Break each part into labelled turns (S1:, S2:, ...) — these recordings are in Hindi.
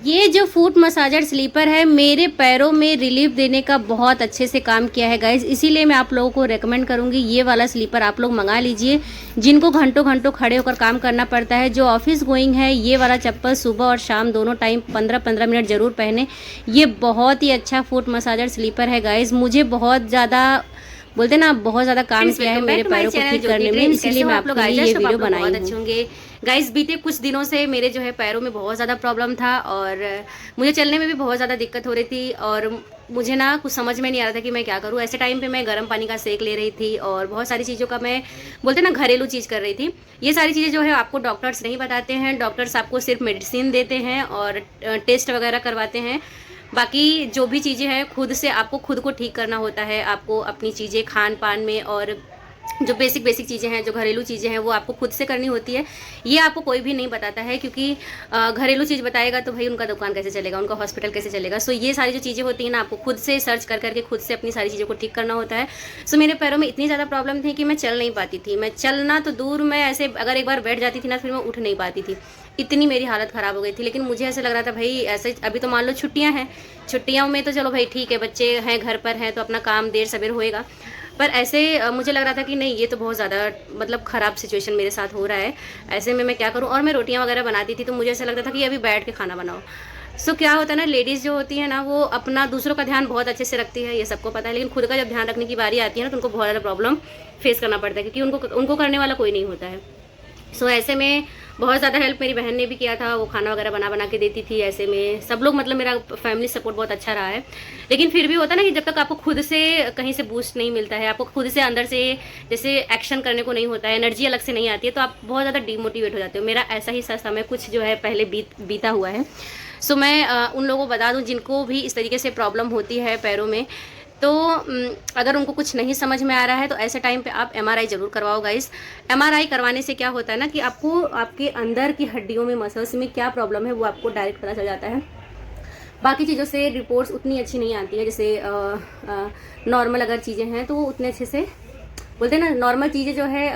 S1: ये जो फुट मसाजर स्लीपर है मेरे पैरों में रिलीफ देने का बहुत अच्छे से काम किया है गाइज, इसीलिए मैं आप लोगों को रेकमेंड करूंगी ये वाला स्लीपर आप लोग मंगा लीजिए। जिनको घंटों घंटों खड़े होकर काम करना पड़ता है, जो ऑफिस गोइंग है, ये वाला चप्पल सुबह और शाम दोनों टाइम 15-15 मिनट ज़रूर पहने। ये बहुत ही अच्छा फुट मसाजर स्लीपर है गाइज। मुझे बहुत ज़्यादा बोलते ना बहुत ज़्यादा काम किया है मेरे पैरों को ठीक करने में, इसलिए मैं आप लोग ये वीडियो बनाई हूँ। अच्छे होंगे गाइस, बीते कुछ दिनों से मेरे जो है पैरों में बहुत ज़्यादा प्रॉब्लम था और मुझे चलने में भी बहुत ज़्यादा दिक्कत हो रही थी और मुझे ना कुछ समझ में नहीं आ रहा था कि मैं क्या करूँ। ऐसे टाइम पे मैं गर्म पानी का सेक ले रही थी और बहुत सारी चीज़ों का मैं बोलते ना घरेलू चीज़ कर रही थी। ये सारी चीज़ें जो है आपको डॉक्टर्स नहीं बताते हैं, डॉक्टर्स आपको सिर्फ मेडिसिन देते हैं और टेस्ट वगैरह करवाते हैं। बाकी जो भी चीज़ें हैं खुद से आपको खुद को ठीक करना होता है। आपको अपनी चीज़ें खान पान में और जो बेसिक चीज़ें हैं, जो घरेलू चीज़ें हैं, वो आपको खुद से करनी होती है। ये आपको कोई भी नहीं बताता है, क्योंकि घरेलू चीज़ बताएगा तो भाई उनका दुकान कैसे चलेगा, उनका हॉस्पिटल कैसे चलेगा। सो ये सारी जो चीज़ें होती हैं ना, आपको खुद से सर्च कर करके खुद से अपनी सारी चीज़ों को ठीक करना होता है। सो मेरे पैरों में इतनी ज़्यादा प्रॉब्लम थी कि मैं चल नहीं पाती थी। मैं चलना तो दूर, मैं ऐसे अगर एक बार बैठ जाती थी ना फिर मैं उठ नहीं पाती थी, इतनी मेरी हालत ख़राब हो गई थी। लेकिन मुझे ऐसे लग रहा था भाई ऐसे अभी तो मान लो छुट्टियां हैं, छुट्टियों में तो चलो भाई ठीक है, बच्चे हैं घर पर हैं तो अपना काम देर सवेर होएगा। पर ऐसे मुझे लग रहा था कि नहीं, ये तो बहुत ज़्यादा मतलब ख़राब सिचुएशन मेरे साथ हो रहा है। ऐसे में मैं क्या करूँ। और मैं रोटियां वगैरह बनाती थी तो मुझे ऐसा लगता था कि अभी बैठ के खाना बनाओ। सो क्या होता है ना, लेडीज़ जो होती है ना वो अपना दूसरों का ध्यान बहुत अच्छे से रखती है, ये सबको पता है। लेकिन खुद का जब ध्यान रखने की बारी आती है ना तो उनको बहुत ज़्यादा प्रॉब्लम फेस करना पड़ता है, क्योंकि उनको करने वाला कोई नहीं होता है। सो ऐसे में बहुत ज़्यादा हेल्प मेरी बहन ने भी किया था, वो खाना वगैरह बना के देती थी। ऐसे में सब लोग मतलब मेरा फैमिली सपोर्ट बहुत अच्छा रहा है। लेकिन फिर भी होता है ना कि जब तक आपको खुद से कहीं से बूस्ट नहीं मिलता है, आपको खुद से अंदर से जैसे एक्शन करने को नहीं होता है, एनर्जी अलग से नहीं आती है, तो आप बहुत ज़्यादा डीमोटिवेट हो जाते हो। मेरा ऐसा ही समय कुछ जो है पहले बीता हुआ है। सो मैं उन लोगों को बता दूँ जिनको भी इस तरीके से प्रॉब्लम होती है पैरों में, तो अगर उनको कुछ नहीं समझ में आ रहा है तो ऐसे टाइम पे आप एमआरआई ज़रूर करवाओ गाइस। एमआरआई करवाने से क्या होता है ना कि आपको आपके अंदर की हड्डियों में, मसल्स में क्या प्रॉब्लम है वो आपको डायरेक्ट पता चल जाता है। बाकी चीज़ों से रिपोर्ट्स उतनी अच्छी नहीं आती है, जैसे नॉर्मल अगर चीज़ें हैं तो वो उतने अच्छे से बोलते हैं ना, नॉर्मल चीज़ें जो है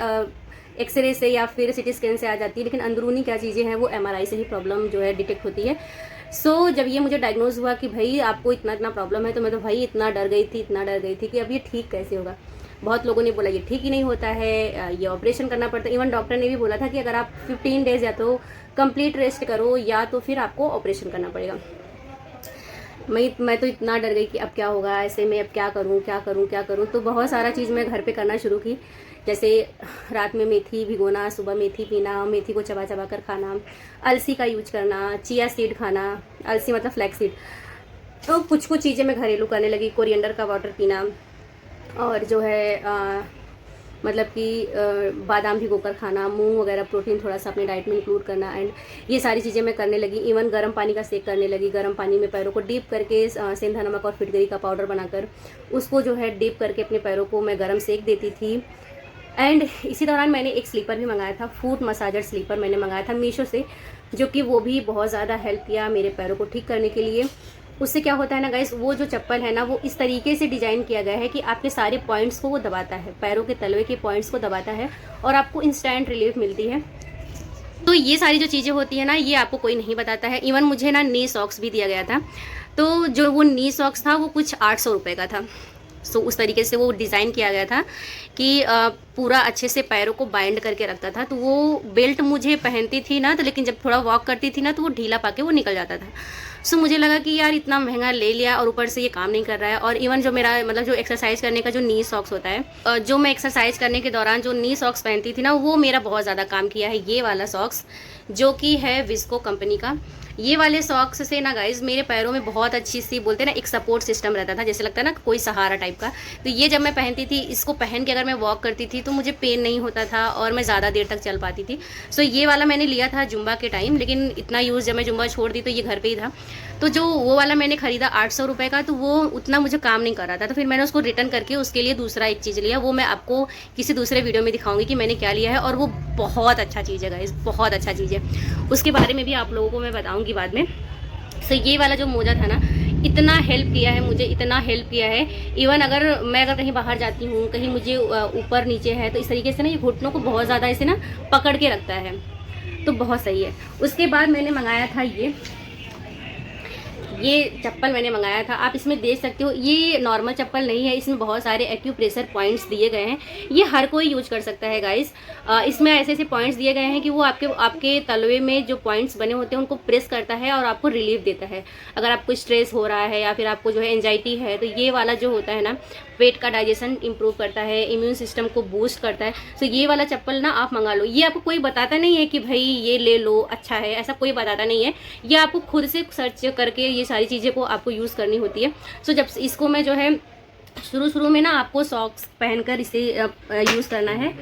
S1: एक्सरे से या फिर सिटी स्कैन से आ जाती है, लेकिन अंदरूनी क्या चीज़ें हैं वो एमआरआई से ही प्रॉब्लम जो है डिटेक्ट होती है। सो जब ये मुझे डायग्नोज हुआ कि भाई आपको इतना प्रॉब्लम है, तो मैं तो भाई इतना डर गई थी कि अब ये ठीक कैसे होगा। बहुत लोगों ने बोला ये ठीक ही नहीं होता है, ये ऑपरेशन करना पड़ता है। इवन डॉक्टर ने भी बोला था कि अगर आप 15 डेज़ या तो कंप्लीट रेस्ट करो या तो फिर आपको ऑपरेशन करना पड़ेगा। मैं तो इतना डर गई कि अब क्या होगा, ऐसे में अब क्या करूँ। तो बहुत सारा चीज़ मैं घर पे करना शुरू की, जैसे रात में मेथी भिगोना, सुबह मेथी पीना, मेथी को चबा चबा कर खाना, अलसी का यूज करना, चिया सीड खाना, अलसी मतलब फ्लैक्स सीड। तो कुछ चीज़ें मैं घरेलू करने लगी, कोरिएंडर का वाटर पीना और जो है मतलब कि बादाम भिगोकर खाना, मूंग वगैरह प्रोटीन थोड़ा सा अपने डाइट में इंक्लूड करना, एंड ये सारी चीज़ें मैं करने लगी। इवन गर्म पानी का सेक करने लगी, गर्म पानी में पैरों को डीप करके सेंधा नमक और फिटकरी का पाउडर बनाकर उसको जो है डीप करके अपने पैरों को मैं गर्म सेक देती थी। एंड इसी दौरान मैंने एक स्लीपर भी मंगाया था, फुट मसाजर स्लीपर मैंने मंगाया था मीशो से, जो कि वो भी बहुत ज़्यादा हेल्प किया मेरे पैरों को ठीक करने के लिए। उससे क्या होता है ना गाइस, वो जो चप्पल है ना वो इस तरीके से डिज़ाइन किया गया है कि आपके सारे पॉइंट्स को वो दबाता है, पैरों के तलवे के पॉइंट्स को दबाता है और आपको इंस्टेंट रिलीफ मिलती है। तो ये सारी जो चीज़ें होती है ना ये आपको कोई नहीं बताता है। इवन मुझे ना नी सॉक्स भी दिया गया था, तो जो वो नी सॉक्स था वो कुछ 800 रुपये का था। सो उस तरीके से वो डिज़ाइन किया गया था कि पूरा अच्छे से पैरों को बाइंड करके रखता था। तो वो बेल्ट मुझे पहनती थी ना, तो लेकिन जब थोड़ा वॉक करती थी ना तो वो ढीला पाके वो निकल जाता था। सो मुझे लगा कि यार इतना महंगा ले लिया और ऊपर से ये काम नहीं कर रहा है। और इवन जो मेरा मतलब जो एक्सरसाइज करने का जो नी सॉक्स होता है, जो मैं एक्सरसाइज करने के दौरान जो नी सॉक्स पहनती थी ना, वो मेरा बहुत ज़्यादा काम किया है। ये वाला सॉक्स जो कि है विस्को कंपनी का, ये वाले सॉक्स से ना गाइज मेरे पैरों में बहुत अच्छी सी बोलते हैं ना एक सपोर्ट सिस्टम रहता था, जैसे लगता है ना कोई सहारा टाइप का। तो ये जब मैं पहनती थी, इसको पहन के अगर मैं वॉक करती थी तो मुझे पेन नहीं होता था और मैं ज़्यादा देर तक चल पाती थी। सो ये वाला मैंने लिया था जुम्बा के टाइम, लेकिन इतना यूज़ जब मैं जुम्बा छोड़ दी तो ये घर पर ही था। तो जो वो वाला मैंने ख़रीदा 800 रुपये का, तो वो उतना मुझे काम नहीं कर रहा था। तो फिर मैंने उसको रिटर्न करके उसके लिए दूसरा एक चीज़ लिया, वो मैं आपको किसी दूसरे वीडियो में दिखाऊंगी कि मैंने क्या लिया है। और वो बहुत अच्छा चीज़ है गाइस, बहुत अच्छा चीज़ है, उसके बारे में भी आप लोगों को मैं बताऊँगी बाद में। सो ये वाला जो मोजा था ना, इतना हेल्प किया है मुझे, इतना हेल्प किया है। इवन मैं कहीं बाहर जाती हूँ, कहीं मुझे ऊपर नीचे है, तो इस तरीके से ना ये घुटनों को बहुत ज़्यादा इसे ना पकड़ के रखता है, तो बहुत सही है। उसके बाद मैंने मंगाया था ये चप्पल मैंने मंगाया था, आप इसमें देख सकते हो ये नॉर्मल चप्पल नहीं है, इसमें बहुत सारे एक्यूप्रेशर पॉइंट्स दिए गए हैं। ये हर कोई यूज कर सकता है गाइस। इसमें ऐसे ऐसे पॉइंट्स दिए गए हैं कि वो आपके तलवे में जो पॉइंट्स बने होते हैं उनको प्रेस करता है और आपको रिलीफ देता है। अगर आपको स्ट्रेस हो रहा है या फिर आपको जो है एंजाइटी है, तो ये वाला जो होता है ना, पेट का डाइजेशन इंप्रूव करता है, इम्यून सिस्टम को बूस्ट करता है। तो ये वाला चप्पल ना आप मंगा लो। ये आपको कोई बताता नहीं है कि भाई ये ले लो अच्छा है, ऐसा कोई बताता नहीं है। ये आपको खुद से सर्च करके ये सारी चीज़ें को आपको यूज़ करनी होती है। सो जब इसको मैं जो है शुरू में ना आपको सॉक्स पहनकर इसे यूज़ करना है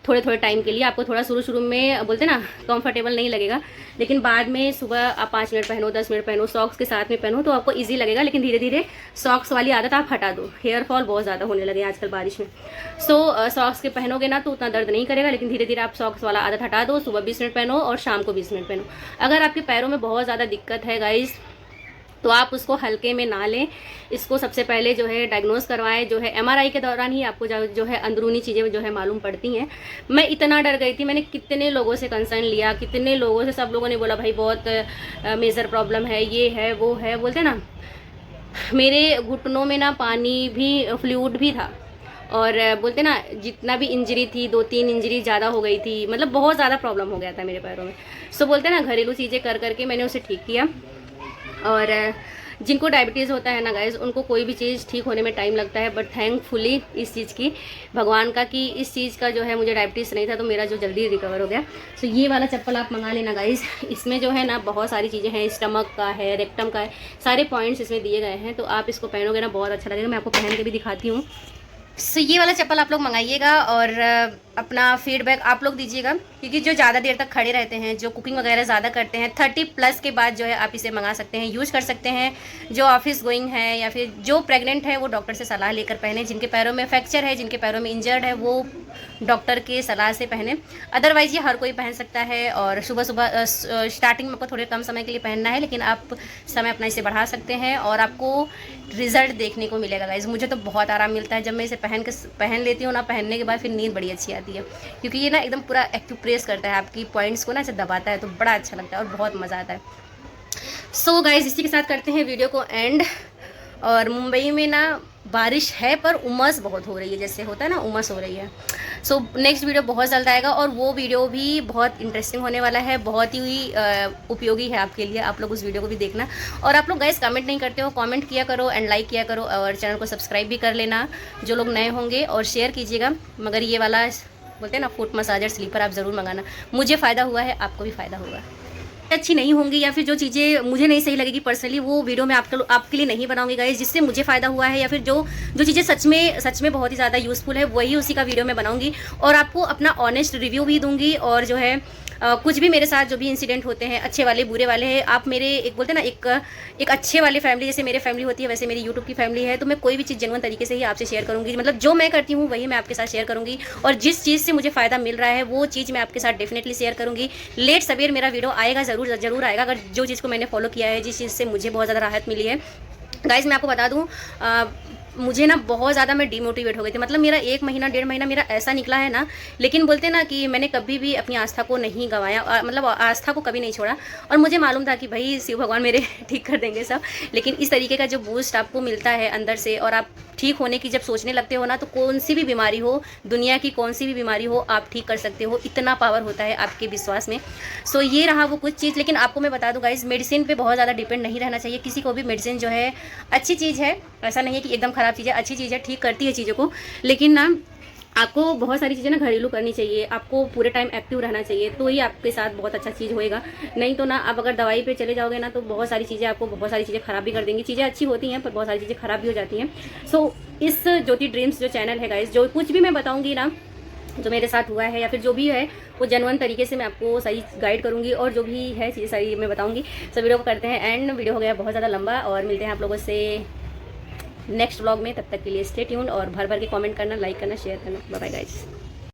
S1: थोड़े थोड़े टाइम के लिए। आपको थोड़ा शुरू में बोलते ना कंफर्टेबल नहीं लगेगा, लेकिन बाद में सुबह आप 5 मिनट पहनो, 10 मिनट पहनो, सॉक्स के साथ में पहनो तो आपको इजी लगेगा। लेकिन धीरे धीरे सॉक्स वाली आदत आप हटा दो। हेयर फॉल बहुत ज़्यादा होने लगे आजकल बारिश में। सॉक्स के पहनोगे ना तो उतना दर्द नहीं करेगा, लेकिन धीरे धीरे आप सॉक्स वाला आदत हटा दो। सुबह 20 मिनट पहनो और शाम को 20 मिनट पहनो। अगर आपके पैरों में बहुत ज़्यादा दिक्कत है गाइस, तो आप उसको हल्के में ना लें। इसको सबसे पहले जो है डायग्नोस करवाएं। जो है MRI के दौरान ही आपको जो है अंदरूनी चीज़ें जो है मालूम पड़ती हैं। मैं इतना डर गई थी, मैंने कितने लोगों से कंसर्न लिया, कितने लोगों से, सब लोगों ने बोला भाई बहुत मेजर प्रॉब्लम है, ये है वो है, बोलते ना। मेरे घुटनों में ना पानी भी, फ्लूइड भी था, और बोलते ना जितना भी इंजरी थी 2-3 इंजरी ज़्यादा हो गई थी, मतलब बहुत ज़्यादा प्रॉब्लम हो गया था मेरे पैरों में। सो बोलते ना घरेलू चीज़ें कर करके मैंने उसे ठीक किया। और जिनको डायबिटीज़ होता है ना गाइस, उनको कोई भी चीज़ ठीक होने में टाइम लगता है, बट थैंकफुली इस चीज़ की भगवान का कि इस चीज़ का जो है मुझे डायबिटीज़ नहीं था, तो मेरा जो जल्दी रिकवर हो गया। सो ये वाला चप्पल आप मंगा लेना गाइस। इसमें जो है ना बहुत सारी चीज़ें हैं, स्टमक का है, रेक्टम का है, सारे पॉइंट्स इसमें दिए गए हैं। तो आप इसको पहनोगे ना बहुत अच्छा लगेगा। मैं आपको पहन के भी दिखाती हूँ। सो ये वाला चप्पल आप लोग मंगाइएगा और अपना फीडबैक आप लोग दीजिएगा, क्योंकि जो ज़्यादा देर तक खड़े रहते हैं, जो कुकिंग वगैरह ज़्यादा करते हैं, 30+ के बाद जो है आप इसे मंगा सकते हैं, यूज़ कर सकते हैं। जो ऑफिस गोइंग है या फिर जो प्रेग्नेंट है वो डॉक्टर से सलाह लेकर पहने। जिनके पैरों में फ्रैक्चर है, जिनके पैरों में इंजर्ड है, वो डॉक्टर के सलाह से पहने। अदरवाइज़ ये हर कोई पहन सकता है। और सुबह स्टार्टिंग में आपको थोड़े कम समय के लिए पहनना है, लेकिन आप समय अपना इसे बढ़ा सकते हैं और आपको रिजल्ट देखने को मिलेगा गाइस। मुझे तो बहुत आराम मिलता है जब मैं इसे पहन लेती हूँ ना। पहनने के बाद फिर नींद बड़ी अच्छी आती है, क्योंकि ये ना एकदम पूरा एक्यूप्रेस करता है आपकी पॉइंट्स को ना, ऐसे दबाता है, तो बड़ा अच्छा लगता है और बहुत मज़ा आता है। सो गाइस इसी के साथ करते हैं वीडियो को एंड। और मुंबई में ना बारिश है पर उमस बहुत हो रही है, जैसे होता है ना उमस हो रही है। सो नेक्स्ट वीडियो बहुत जल्द आएगा और वो वीडियो भी बहुत इंटरेस्टिंग होने वाला है, बहुत ही उपयोगी है आपके लिए। आप लोग उस वीडियो को भी देखना। और आप लोग गाइस कमेंट नहीं करते हो, कमेंट किया करो एंड लाइक किया करो, और चैनल को सब्सक्राइब भी कर लेना जो लोग नए होंगे, और शेयर कीजिएगा। मगर ये वाला बोलते हैं ना फुट मसाजर स्लीपर आप ज़रूर मंगाना। मुझे फ़ायदा हुआ है, आपको भी फ़ायदा होगा। अच्छी नहीं होंगी या फिर जो चीज़ें मुझे नहीं सही लगेगी पर्सनली, वो वीडियो मैं आपके लिए नहीं बनाऊंगी गाइस। जिससे मुझे फ़ायदा हुआ है या फिर जो चीज़ें सच में बहुत ही ज़्यादा यूज़फुल है, वही उसी का वीडियो मैं बनाऊंगी और आपको अपना ऑनेस्ट रिव्यू भी दूंगी। और जो है कुछ भी मेरे साथ जो भी इंसिडेंट होते हैं, अच्छे वाले बुरे वाले हैं, आप मेरे एक बोलते हैं ना एक अच्छे वाले फैमिली, जैसे मेरे फैमिली होती है वैसे मेरी यूट्यूब की फैमिली है, तो मैं कोई भी चीज़ जेन्युइन तरीके से ही आपसे शेयर करूँगी। मतलब जो मैं करती हूँ वही मैं आपके साथ शेयर करूँगी, और जिस चीज़ से मुझे फ़ायदा मिल रहा है वो चीज़ मैं आपके साथ डेफिनेटली शेयर करूँगी। लेट सवेर मेरा वीडियो आएगा, ज़रूर आएगा, अगर जो चीज़ को मैंने फॉलो किया है, जिस चीज़ से मुझे बहुत ज़्यादा राहत मिली है। गाइज़ मैं आपको बता दूँ, मुझे ना बहुत ज़्यादा मैं डिमोटिवेट हो गई थी। मतलब मेरा 1 महीना 1.5 महीना मेरा ऐसा निकला है ना, लेकिन बोलते ना कि मैंने कभी भी अपनी आस्था को नहीं गंवाया, मतलब आस्था को कभी नहीं छोड़ा। और मुझे मालूम था कि भाई शिव भगवान मेरे ठीक कर देंगे सब। लेकिन इस तरीके का जो बूस्ट आपको मिलता है अंदर से, और आप ठीक होने की जब सोचने लगते हो ना, तो कौन सी भी बीमारी हो, दुनिया की कौन सी भी बीमारी हो, आप ठीक कर सकते हो। इतना पावर होता है आपके विश्वास में। सो ये रहा वो कुछ चीज़। लेकिन आपको मैं बता दूं गाइस, मेडिसिन पे बहुत ज़्यादा डिपेंड नहीं रहना चाहिए किसी को भी। मेडिसिन जो है अच्छी चीज़ है, ऐसा नहीं है कि एकदम ख़राब चीज़ है, अच्छी चीज़ है, ठीक करती है चीज़ों को। लेकिन ना आपको बहुत सारी चीज़ें ना घरेलू करनी चाहिए, आपको पूरे टाइम एक्टिव रहना चाहिए, तो ही आपके साथ बहुत अच्छा चीज़ होएगा। नहीं तो ना आप अगर दवाई पे चले जाओगे ना, तो बहुत सारी चीज़ें आपको बहुत सारी चीज़ें ख़राब भी कर देंगी। चीज़ें अच्छी होती हैं पर बहुत सारी चीज़ें ख़राब भी हो जाती हैं। सो इस ज्योति ड्रीम्स जो चैनल है गाइस, जो कुछ भी मैं बताऊँगी ना, जो मेरे साथ हुआ है या फिर जो भी है, वो जेन्युइन तरीके से मैं आपको सही गाइड करूँगी, और जो भी है चीज़ें सारी मैं बताऊँगी। सो वीडियो को करते हैं एंड। वीडियो हो गया बहुत ज़्यादा लंबा, और मिलते हैं आप लोगों से नेक्स्ट व्लॉग में। तब तक के लिए स्टे ट्यून्ड और भर भर के कमेंट करना, लाइक करना, शेयर करना। Bye bye guys.